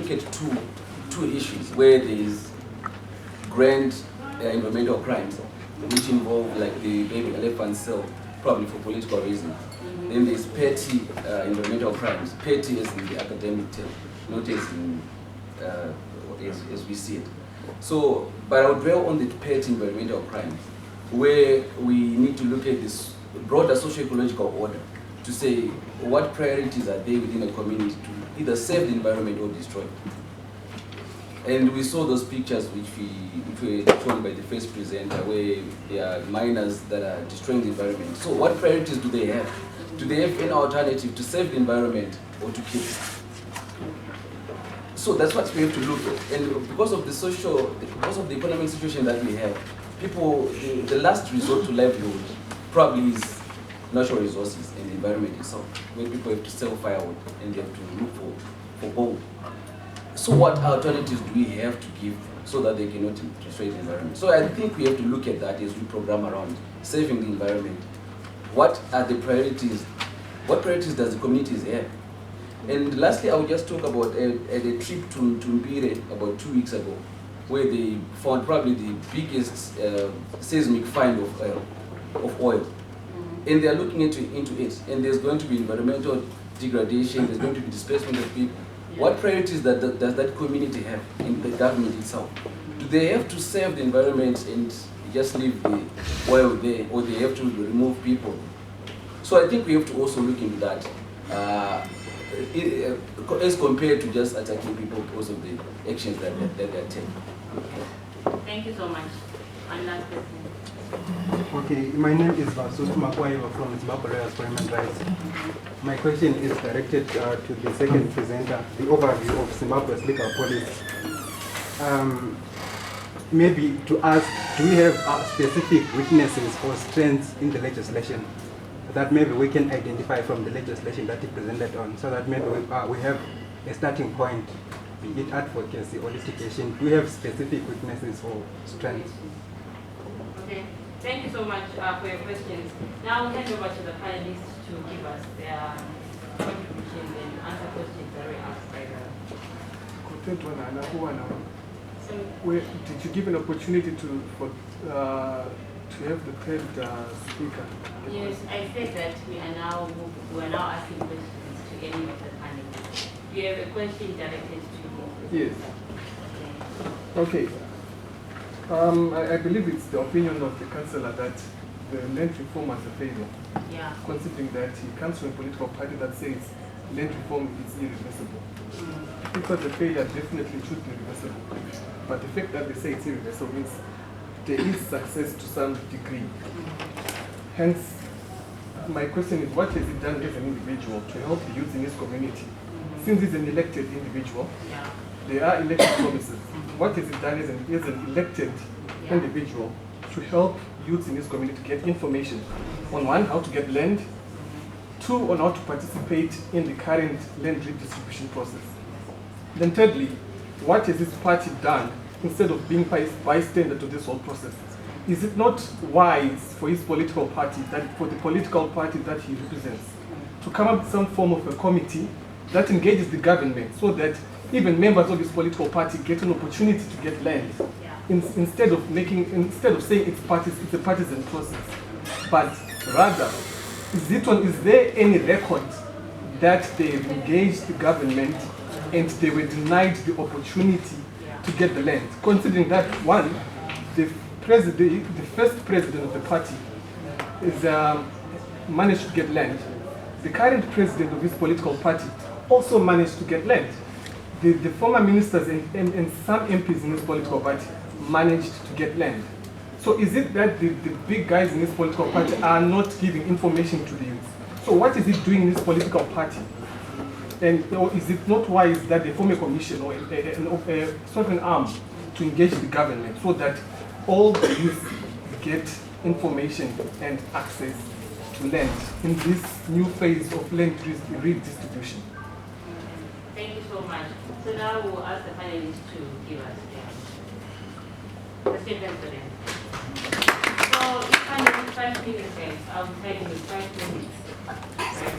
look at two issues where there is grand environmental crimes, which involve like the baby elephant cell, probably for political reasons. Then there's petty environmental crimes, petty as in the academic term, not as in as we see it. So, but I'll dwell on the petty environmental crimes, where we need to look at this broader socio-ecological order to say what priorities are there within a community to either save the environment or destroy it. And we saw those pictures which were shown by the first presenter, where there are miners that are destroying the environment. So what priorities do they have? Do they have any alternative to save the environment or to keep it? So that's what we have to look at. And because of the economic situation that we have, people, the last resort to livelihood probably is natural resources and the environment itself, where people have to sell firewood and they have to look for gold. So what alternatives do we have to give so that they cannot destroy the environment? So I think we have to look at that as we program around saving the environment. What are the priorities? What priorities does the communities have? And lastly, I will just talk about a trip to Mpahlo about 2 weeks ago, where they found probably the biggest seismic find of oil. And they are looking into it, and there's going to be environmental degradation, there's going to be displacement of people. What priorities does that community have in the government itself? Do they have to save the environment and just leave the oil there, or they have to remove people? So I think we have to also look into that, as compared to just attacking people because of the actions that they are taking. Thank you so much. One last question. Okay, my name is Socio-Ecological from Zimbabwe for Human Rights. My question is directed to the second presenter, the overview of Zimbabwe's legal policy. Maybe to ask, do we have specific weaknesses or strengths in the legislation that maybe we can identify from the legislation that you presented on, so that maybe we have a starting point, be it advocacy or litigation? Do we have specific weaknesses or strengths? Okay. Thank you so much for your questions. Now I'll hand over to the panelists to give us their contributions and answer questions that were asked by Did you give an opportunity to have the third speaker? Yes, I said that we are now asking questions to any of the panelists. You have a question directed to you. Yes. Okay. I believe it's the opinion of the councillor that the land reform was a failure. Yeah. Considering that he comes from a political party that says land reform is irreversible. If it was a failure, definitely it should be reversible. But the fact that they say it's irreversible means there is success to some degree. Hence, my question is, what has he done as an individual to help the youth in his community? Since he's an elected individual, there are elected promises. What has he done as an elected individual to help youths in his community get information on, one, how to get land, two, on how to participate in the current land redistribution process? Then thirdly, what has his party done instead of being bystander to this whole process? Is it not wise for his political party, for the political party that he represents, to come up with some form of a committee that engages the government so that even members of his political party get an opportunity to get land, instead of saying it's a partisan process, but rather, is there any record that they have engaged the government and they were denied the opportunity to get the land? Considering that, one, the first president of the party is managed to get land. The current president of his political party also managed to get land. The former ministers and some MPs in his political party managed to get land. So is it that the big guys in his political party are not giving information to the youth? So what is he doing in his political party? And is it not wise that they form a commission or a sort of an arm to engage the government so that all the youth get information and access to land in this new phase of land redistribution? Thank you so much. So now we'll ask the panelists to give us their statement for them. So if I need 5 minutes, guys, I'll tell you 5 minutes. Right?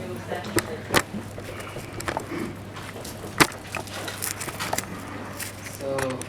We will start. So